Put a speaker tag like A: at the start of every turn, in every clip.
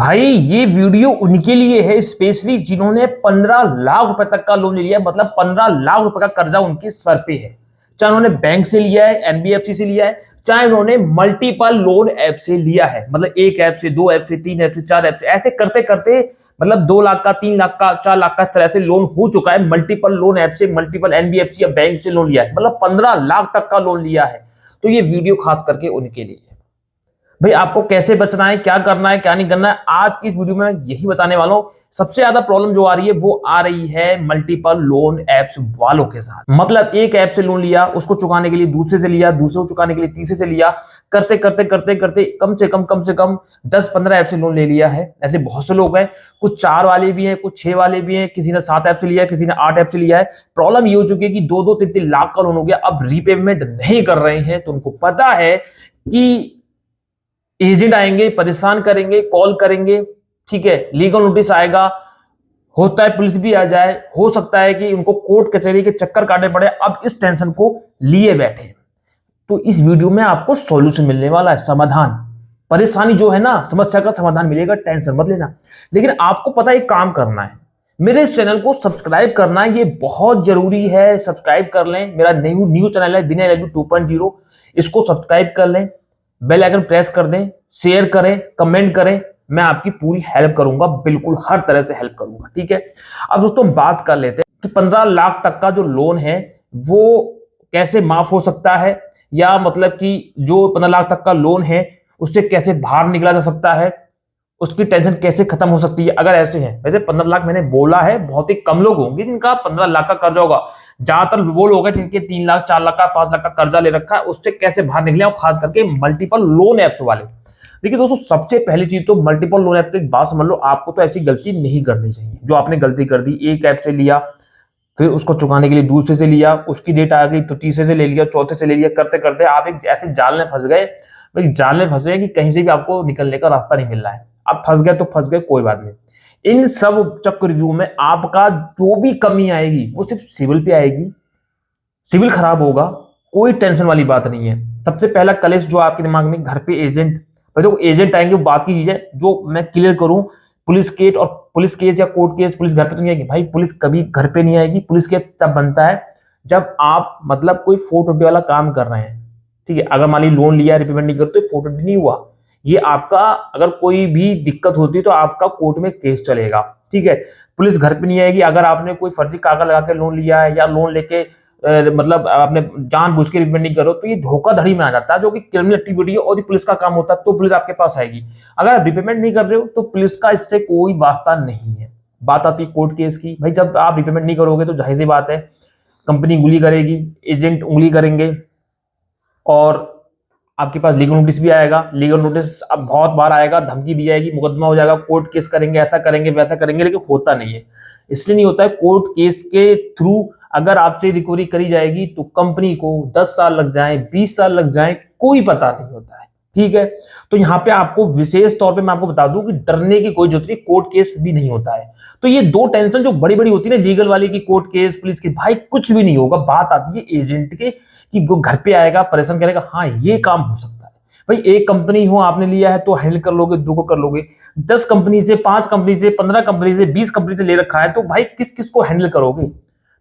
A: भाई ये वीडियो उनके लिए है स्पेशली जिन्होंने 15 लाख रुपए तक का लोन ले लिया है। मतलब 15 लाख रुपए का कर्जा उनके सर पे है। चाहे उन्होंने बैंक से लिया है, एनबीएफसी से लिया है, चाहे उन्होंने मल्टीपल लोन ऐप से लिया है। मतलब एक ऐप से, दो ऐप से, तीन ऐप से, चार ऐप से, ऐसे करते करते मतलब 2 लाख का, 3 लाख का, 4 लाख का इस तरह से लोन हो चुका है। मल्टीपल लोन ऐप से, मल्टीपल एनबीएफसी या बैंक से लोन लिया है। मतलब 15 लाख तक का लोन लिया है। तो ये वीडियो खास करके उनके लिए है। भाई आपको कैसे बचना है, क्या करना है, क्या नहीं करना है, आज की इस वीडियो में यही बताने वाला हूं। सबसे ज्यादा प्रॉब्लम जो आ रही है वो आ रही है मल्टीपल लोन एप्स वालों के साथ। मतलब एक ऐप से लोन लिया, उसको चुकाने के लिए दूसरे से लिया, दूसरे को चुकाने के लिए तीसरे से लिया, करते करते करते करते कम से कम 10-15 ऐप से लोन ले लिया है। ऐसे बहुत से लोग हैं, कुछ 4 वाले भी हैं, कुछ 6 वाले भी हैं, किसी ने 7 ऐप से लिया है, किसी ने 8 ऐप से लिया है। प्रॉब्लम ये हो चुकी है कि 2-2, 3-3 लाख का लोन हो गया, अब रीपेमेंट नहीं कर रहे हैं। तो उनको पता है कि एजेंट आएंगे, परेशान करेंगे, कॉल करेंगे, ठीक है, लीगल नोटिस आएगा, होता है पुलिस भी आ जाए, हो सकता है कि उनको कोर्ट कचहरी के चक्कर काटने पड़े। अब इस टेंशन को लिए बैठे। तो इस वीडियो में आपको सॉल्यूशन मिलने वाला है, समाधान। परेशानी जो है ना, समस्या का समाधान मिलेगा, टेंशन मत लेना। लेकिन आपको पता है एक काम करना है, मेरे इस चैनल को सब्सक्राइब करना है, ये बहुत जरूरी है। सब्सक्राइब कर लें, मेरा न्यू चैनल है बिना LLB 2.0, इसको सब्सक्राइब कर लें, बेल आइकन प्रेस कर दें, शेयर करें, कमेंट करें। मैं आपकी पूरी हेल्प करूंगा, बिल्कुल हर तरह से हेल्प करूंगा, ठीक है। अब दोस्तों बात कर लेते हैं कि 15 लाख तक का जो लोन है वो कैसे माफ हो सकता है, या मतलब कि जो 15 लाख तक का लोन है उससे कैसे बाहर निकला जा सकता है, उसकी टेंशन कैसे खत्म हो सकती है अगर ऐसे हैं। वैसे 15 लाख मैंने बोला है, बहुत ही कम लोग होंगे जिनका 15 लाख का कर्जा होगा। ज्यादातर वो लोग हैं जिनके 3 लाख, 4 लाख का, 5 लाख का कर्जा ले रखा है, उससे कैसे बाहर निकले, और खास करके मल्टीपल लोन एप्स वाले। देखिए दोस्तों, सबसे पहली चीज तो मल्टीपल लोन ऐप की एक बात समझ लो, आपको तो ऐसी गलती नहीं करनी चाहिए जो आपने गलती कर दी। एक ऐप से लिया, फिर उसको चुकाने के लिए दूसरे से लिया, उसकी डेट आ गई तो तीसरे से ले लिया, चौथे से ले लिया, करते करते आप एक ऐसे जाल में फंस गए। भाई जाल में फंसे कि कहीं से भी आपको निकलने का रास्ता नहीं मिल रहा है। आप फंस गए तो फंस गए, कोई बात नहीं। इन सब चक्रव्यूह में आपका जो भी कमी आएगी वो सिर्फ सिविल पे आएगी। सिविल खराब होगा, कोई टेंशन वाली बात नहीं है। सबसे पहला कलेश जो आपके दिमाग में, घर पे एजेंट, जो एजेंट आएंगे वो बात की चीज है, जो मैं क्लियर करूं। पुलिस केस और पुलिस केस या कोर्ट केस, पुलिस घर पे तो नहीं आएगी भाई। पुलिस कभी घर पे नहीं आएगी। पुलिस केस तब बनता है जब आप मतलब कोई 420 वाला काम कर रहे हैं, ठीक है। अगर मान ली लोन लिया, रिपेमेंट नहीं करते, 420 नहीं हुआ, ये आपका अगर कोई भी दिक्कत होती है तो आपका कोर्ट में केस चलेगा, ठीक है। पुलिस घर पे नहीं आएगी अगर आपने कोई फर्जी कागज लगा के लोन लिया है, या लोन लेके मतलब आपने जानबूझ के रिपेमेंट नहीं करो, तो ये धोखाधड़ी में आ जाता है, जो कि क्रिमिनल एक्टिविटी है और ये पुलिस का काम होता है। तो पुलिस आपके पास आएगी। अगर आप रिपेमेंट नहीं कर रहे हो तो पुलिस का इससे कोई वास्ता नहीं है। बात आती है कोर्ट केस की। भाई जब आप रिपेमेंट नहीं करोगे तो जाहिर सी बात है कंपनी उंगली करेगी, एजेंट उंगली करेंगे, और आपके पास लीगल नोटिस भी आएगा। लीगल नोटिस अब बहुत बार आएगा, धमकी दी जाएगी, मुकदमा हो जाएगा, कोर्ट केस करेंगे, ऐसा करेंगे, वैसा करेंगे, लेकिन होता नहीं है। इसलिए नहीं होता है। कोर्ट केस के थ्रू अगर आपसे रिकवरी करी जाएगी तो कंपनी को 10 साल लग जाए, 20 साल लग जाए, कोई पता नहीं होता है, ठीक है। तो यहाँ पे आपको विशेष तौर पे मैं आपको बता दूं कि डरने की कोई जरूरत नहीं, कोर्ट केस भी नहीं होता है। तो ये दो टेंशन जो बड़ी बड़ी होती है ना, लीगल वाली की, कोर्ट केस, पुलिस की, भाई कुछ भी नहीं होगा। बात आती है एजेंट के कि वो घर पे आएगा, परेशान करेगा, हाँ ये काम हो सकता है। भाई एक कंपनी हो, आपने लिया है तो हैंडल कर लोगे, 2 को कर लोगे। 10 कंपनी से, 5 कंपनी से, 15 कंपनी से, 20 कंपनी से ले रखा है, तो भाई किस किस को हैंडल करोगे।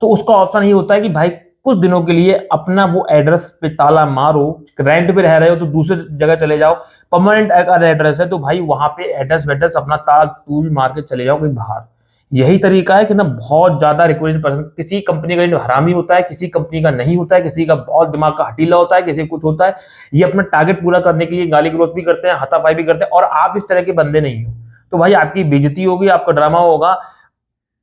A: तो उसका ऑप्शन ही होता है कि भाई कुछ दिनों के लिए अपना वो एड्रेस पे ताला मारो। रेंट पे रह रहे हो तो दूसरे जगह चले जाओ। परमानेंट अगर एड्रेस है तो भाई वहां पे एड्रेस वेड्रेस अपना ताला तूल मार के चले जाओ कहीं बाहर। यही तरीका है कि ना, बहुत ज्यादा रिक्वेस्ट पर्सन, किसी कंपनी का हरामी होता है, किसी कंपनी का नहीं होता है, किसी का बहुत दिमाग का हटीला होता है, किसी कुछ होता है। ये अपना टारगेट पूरा करने के लिए गाली गलौज भी करते हैं, हाथापाई भी करते हैं, और आप इस तरह के बंदे नहीं हो तो भाई आपकी बेइज्जती होगी, आपका ड्रामा होगा।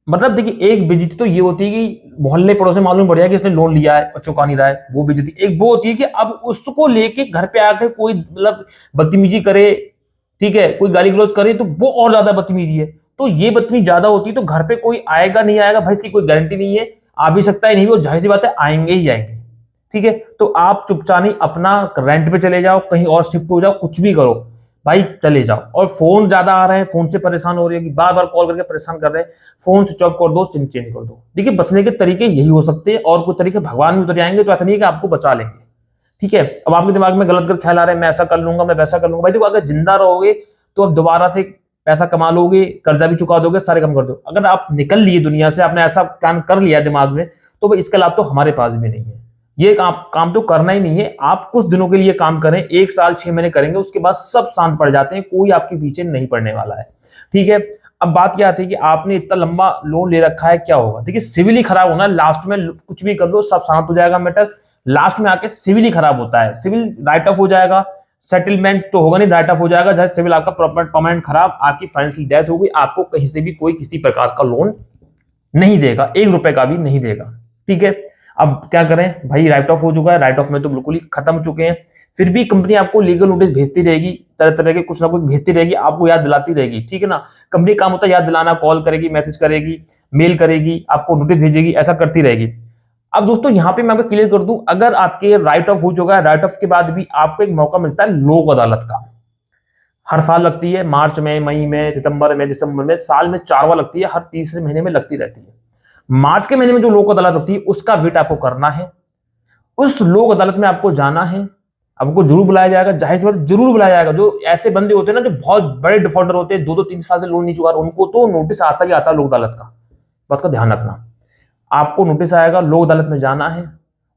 A: मतलब देखिए, एक बेइज्जती तो ये होती है कि मोहल्ले पड़ोस में मालूम पड़ जाए कि इसने लोन लिया है और चुका नहीं रहा है, वो बेइज्जती। एक वो होती है कि अब उसको लेके घर पे आके कोई मतलब बदतमीजी करे, ठीक है, कोई गाली गलौज करे, तो वो और ज्यादा बदतमीजी है। तो ये बदतमीजी ज्यादा होती है तो घर पे कोई आएगा नहीं आएगा भाई, इसकी कोई गारंटी नहीं है। आ भी सकता है, नहीं भी, वो जाहिर सी बात है आएंगे ही आएंगे, ठीक है। तो आप चुपचाप नहीं, अपना रेंट पे चले जाओ, कहीं और शिफ्ट हो जाओ, कुछ भी करो भाई, चले जाओ। और फोन ज्यादा आ रहे हैं, फोन से परेशान हो रही है कि बार बार कॉल करके परेशान कर रहे हैं, फोन स्विच ऑफ कर दो, सिम चेंज कर दो। देखिए बचने के तरीके यही हो सकते हैं, और कोई तरीके भगवान भी उतर जाएंगे तो ऐसा नहीं है कि आपको बचा लेंगे, ठीक है। अब आपके दिमाग में गलत गलत ख्याल आ रहे हैं, मैं ऐसा कर लूंगा, मैं वैसा कर लूंगा। भाई देखो, अगर जिंदा रहोगे तो अब दोबारा से पैसा कमा लोगे, कर्जा भी चुका दोगे, सारे काम कर दो। अगर आप निकल लिए दुनिया से, आपने ऐसा प्लान कर लिया दिमाग में, तो भाई इसके लाभ तो हमारे पास भी नहीं है। ये काम तो करना ही नहीं है। आप कुछ दिनों के लिए काम करें, 1 साल 6 महीने करेंगे, उसके बाद सब शांत पड़ जाते हैं, कोई आपके पीछे नहीं पड़ने वाला है। ठीक है, अब बात क्या आती है कि आपने इतना लंबा लोन ले रखा है, क्या होगा? देखिए, सिविल ही खराब होना, लास्ट में कुछ भी कर लो सब शांत हो जाएगा मैटर, लास्ट में आके सिविल ही खराब होता है। सिविल राइट ऑफ हो जाएगा, सेटलमेंट तो होगा नहीं, राइट ऑफ हो जाएगा। जहां सिविल आपका परमानेंट खराब, आपकी फाइनेंशियल डेथ हो गई, आपको कहीं से भी कोई किसी प्रकार का लोन नहीं देगा, 1 रुपए का भी नहीं देगा। ठीक है, अब क्या करें भाई, राइट ऑफ हो चुका है, राइट ऑफ में तो बिल्कुल ही खत्म हो चुके हैं। फिर भी कंपनी आपको लीगल नोटिस भेजती रहेगी, तरह तरह के कुछ ना कुछ भेजती रहेगी, आपको याद दिलाती रहेगी। ठीक है ना, कंपनी का काम होता है याद दिलाना, कॉल करेगी, मैसेज करेगी, मेल करेगी, आपको नोटिस भेजेगी, ऐसा करती रहेगी। अब दोस्तों यहाँ पे मैं आपको क्लियर कर दूं, अगर आपके राइट ऑफ हो चुका है, राइट ऑफ के बाद भी आपको एक मौका मिलता है लोक अदालत का। हर साल लगती है, मार्च में, मई में, सितंबर में, दिसंबर में, साल में 4 बार लगती है, हर तीसरे महीने में लगती रहती है। मार्च के महीने में जो लोक अदालत होती है उसका वेट आपको करना है, उस लोक अदालत में आपको जाना है, आपको जरूर बुलाया जाएगा, जाहिर सी बात जरूर बुलाया जाएगा। जो ऐसे बंदे होते हैं ना जो बहुत बड़े डिफॉल्टर होते हैं, 2-3 साल से लोन नहीं चुका, उनको तो नोटिस आता ही आता है लोक अदालत का। बात का ध्यान रखना, आपको नोटिस आएगा, लोक अदालत में जाना है।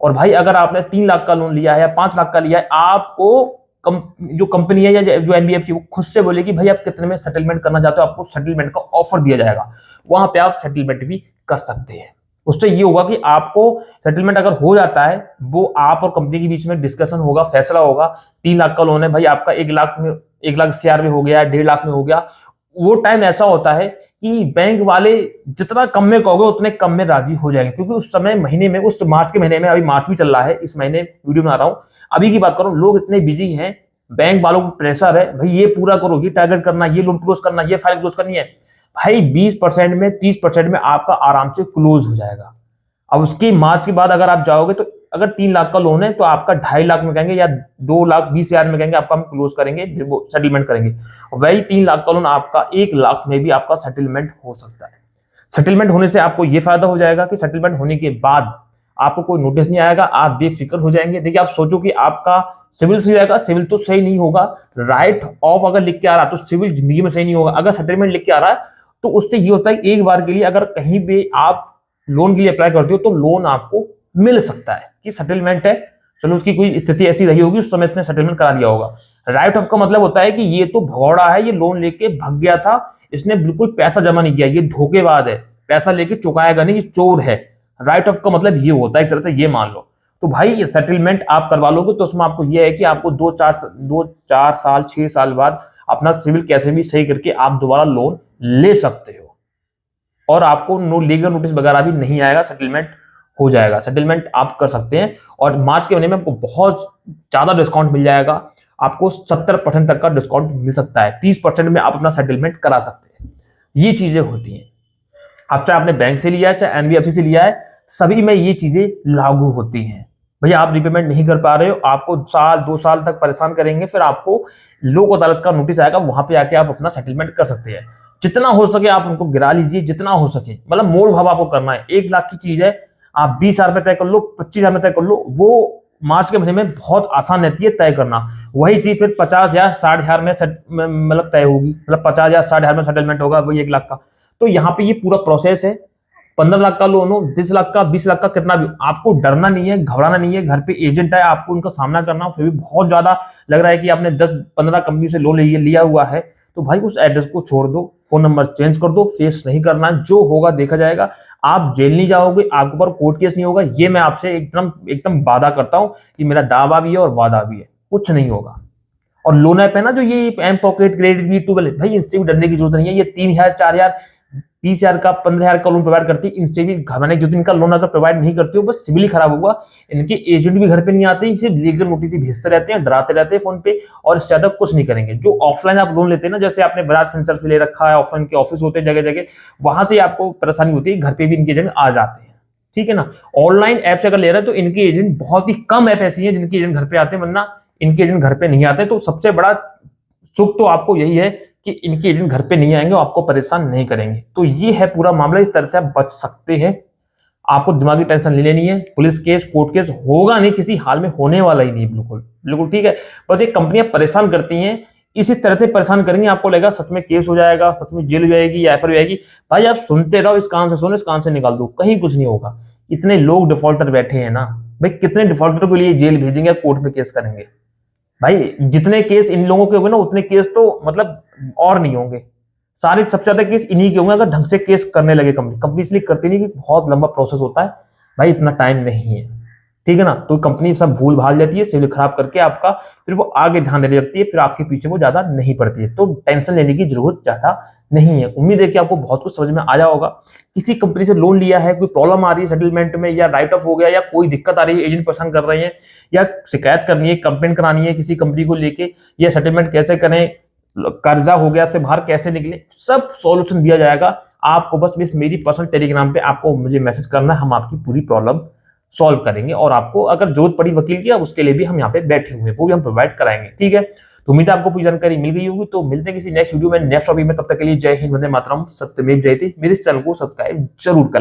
A: और भाई अगर आपने 3 लाख का लोन लिया है या 5 लाख का लिया है, आपको जो कंपनी है या जो एनबीएफसी, वो खुद से बोलेगी भाई आप कितने में सेटलमेंट करना चाहते हो, आपको सेटलमेंट का ऑफर दिया जाएगा, वहां पे आप सेटलमेंट भी कर सकते हैं। उससे ये होगा कि आपको सेटलमेंट अगर हो जाता है, वो आप और कंपनी के बीच में डिस्कशन होगा, फैसला होगा। 3 लाख का लोन है भाई, आपका 1 लाख में, 1 लाख CR में हो गया, 1.5 लाख में हो गया। वो टाइम ऐसा होता है कि बैंक वाले जितना कम में कहोगे उतने कम में राजी हो जाएंगे, क्योंकि उस समय महीने में, उस मार्च के महीने में, अभी मार्च भी चल रहा है, इस महीने वीडियो बना रहा हूं, अभी की बात करूं, लोग इतने बिजी हैं, बैंक वालों को प्रेशर है भाई, ये पूरा करो, ये टारगेट करना, ये लोन क्लोज करना, ये फाइल क्लोज करनी है। भाई 20% में, 30% में आपका आराम से क्लोज हो जाएगा। अब उसकी मार्च के बाद अगर आप जाओगे तो अगर 3 लाख का लोन है तो आपका 2.5 लाख में कहेंगे या 2,20,000 में कहेंगे आपका हम क्लोज करेंगे, वो सेटलमेंट करेंगे। वही 3 लाख का लोन आपका 1 लाख में भी आपका सेटलमेंट हो सकता है। सेटलमेंट होने से आपको ये फायदा हो जाएगा कि सेटलमेंट होने के बाद आपको कोई नोटिस नहीं आएगा, आप बेफिक्र हो जाएंगे। देखिए, आप सोचो कि आपका सिविल सही रहेगा, सिविल तो सही नहीं होगा, राइट ऑफ अगर लिख के आ रहा तो सिविल जिंदगी में सही नहीं होगा। अगर सेटलमेंट लिख के आ रहा है तो उससे ये होता है एक बार के लिए अगर कहीं भी आप लोन के लिए अप्लाई करते हो तो लोन आपको मिल सकता है कि सेटलमेंट है, चलो उसकी कोई स्थिति ऐसी रही होगी, उस समय इसने सेटलमेंट करा दिया होगा। राइट ऑफ का मतलब होता है कि ये तो भगौड़ा है, ये लोन लेके भाग गया था, इसने बिल्कुल पैसा जमा नहीं किया, ये धोखेबाज है, पैसा लेके चुकाएगा नहीं, ये चोर है। राइट ऑफ का मतलब ये होता है, एक तरह से ये मान लो। तो भाई ये सेटलमेंट आप करवा लोगे तो उसमें आपको ये है कि आपको 2-4 साल 6 साल बाद अपना सिविल कैसे भी सही करके आप दोबारा लोन ले सकते हो, और आपको नो लीगल नोटिस वगैरह भी नहीं आएगा, सेटलमेंट हो जाएगा, सेटलमेंट आप कर सकते हैं। और मार्च के महीने में आपको बहुत ज्यादा डिस्काउंट मिल जाएगा, आपको 70% तक का डिस्काउंट मिल सकता है, 30% में आप अपना सेटलमेंट करा सकते हैं। ये चीजें होती हैं, आप चाहे आपने बैंक से लिया है चाहे एनबीएफसी से लिया है, सभी में ये चीजें लागू होती हैं। भैया आप रिपेमेंट नहीं कर पा रहे हो, आपको 1-2 साल तक परेशान करेंगे, फिर आपको लोक अदालत का नोटिस आएगा, वहां पे आके आप अपना सेटलमेंट कर सकते हैं। जितना हो सके आप उनको गिरा लीजिए, जितना हो सके, मतलब मोल भाव आपको करना है। 1 लाख की चीज है, आप 20,000 रुपए तय कर लो, 25,000 में तय कर लो, वो मार्च के महीने में बहुत आसान रहती है तय करना। वही चीज फिर 50 या 60,000 में मतलब तय होगी, मतलब 50 या 60,000 में सेटलमेंट होगा, वही 1 लाख का। तो यहाँ पे ये पूरा प्रोसेस है। 15 लाख का लोन हो, 10 लाख का, 20 लाख का, कितना भी, आपको डरना नहीं है, घबराना नहीं है। घर पे एजेंट है, आपको उनका सामना करना हो, फिर भी बहुत ज्यादा लग रहा है कि आपने 10-15 कंपनी से लोन लिया हुआ है, तो भाई उस एड्रेस को छोड़ दो, फोन नंबर चेंज कर दो, फेस नहीं करना, जो होगा देखा जाएगा। आप जेल नहीं जाओगे, आपके ऊपर कोर्ट केस नहीं होगा, ये मैं आपसे एकदम वादा करता हूं कि मेरा दावा भी है और वादा भी है, कुछ नहीं होगा। और लोन ऐप है ना जो ये एम पॉकेट, क्रेडिट भी, टूबेल, भाई इनसे भी डरने की जरूरत नहीं है। ये 3,000, 4,000, 30,000 का, 15,000 का लोन प्रोवाइड करती है, इनसे भी घबराने जो इनका लोन अगर प्रोवाइड नहीं करती हो, बस सिविल ही खराब होगा। इनके एजेंट भी घर पे नहीं आते, सिर्फ लीगल नोटिस भेजते रहते हैं, डराते रहते हैं फोन पे, और इससे ज्यादा कुछ नहीं करेंगे। जो ऑफलाइन आप लोन लेते हैं ना, जैसे आपने बजाज फिनसर्व पे ले रखा है, ऑफलाइन के ऑफिस होते हैं जगह जगह, वहां से आपको परेशानी होती है, घर पे भी इनके एजेंट आ जाते हैं, ठीक है ना। ऑनलाइन ऐप से अगर ले रहे हैं तो इनके एजेंट, बहुत ही कम ऐप ऐसी है जिनके एजेंट घर पे आते हैं, वरना इनके एजेंट घर पे नहीं आते। तो सबसे बड़ा सुख तो आपको यही है कि इनके एजेंट घर पे नहीं आएंगे, आपको परेशान नहीं करेंगे। तो ये है पूरा मामला, इस तरह से आप बच सकते हैं। आपको दिमागी टेंशन नहीं लेनी है, पुलिस केस, कोर्ट केस होगा नहीं, किसी हाल में होने वाला ही नहीं, बिल्कुल बिल्कुल ठीक है। बस ये कंपनियां परेशान करती हैं इसी तरह से परेशान करेंगे, आपको लगेगा सच में केस हो जाएगा, सच में जेल हो जाएगी या एफआईआर हो जाएगी। भाई आप सुनते रहो, इस कान से सुनो, इस कान से निकाल दो, कहीं कुछ नहीं होगा। इतने लोग डिफॉल्टर बैठे हैं ना भाई, कितने डिफॉल्टर के लिए जेल भेजेंगे, कोर्ट में केस करेंगे। भाई जितने केस इन लोगों के होंगे ना, उतने केस तो मतलब और नहीं होंगे। सारे सबसे ज्यादा केस इन्हीं के होंगे अगर ढंग से केस करने लगे कंपनी इसलिए करती नहीं कि बहुत लंबा प्रोसेस होता है भाई, इतना टाइम नहीं है, ठीक है ना। तो कंपनी सब भूल भाल जाती है, सिविल खराब करके आपका, फिर वो आगे ध्यान देने लगती है, फिर आपके पीछे वो ज्यादा नहीं पड़ती है। तो टेंशन लेने की जरूरत ज्यादा नहीं है। उम्मीद है कि आपको बहुत कुछ समझ में आया होगा। किसी कंपनी से लोन लिया है, कोई प्रॉब्लम आ रही है सेटलमेंट में, या राइट ऑफ हो गया, या कोई दिक्कत आ रही है, एजेंट परेशान कर रहे हैं, या शिकायत करनी है, कंप्लेंट करानी है किसी कंपनी को लेके, या सेटलमेंट कैसे करें, कर्जा हो गया से बाहर कैसे निकले, सब सॉल्यूशन दिया जाएगा आपको। बस मेरी पर्सनल टेलीग्राम पे आपको मुझे मैसेज करना है, हम आपकी पूरी प्रॉब्लम सॉल्व करेंगे, और आपको अगर जरूरत पड़ी वकील की, उसके लिए भी हम यहाँ पे बैठे हुए हैं, वो भी हम प्रोवाइड कराएंगे, ठीक है। तो उम्मीद है आपको पूरी जानकारी मिल गई होगी। तो मिलते हैं किसी नेक्स्ट वीडियो में, नेक्स्ट टॉपिक में। तब तक के लिए जय हिंद, वंदे मातरम, सत्यमेव जयते। मेरे चैनल को सब्सक्राइब जरूर कर लें।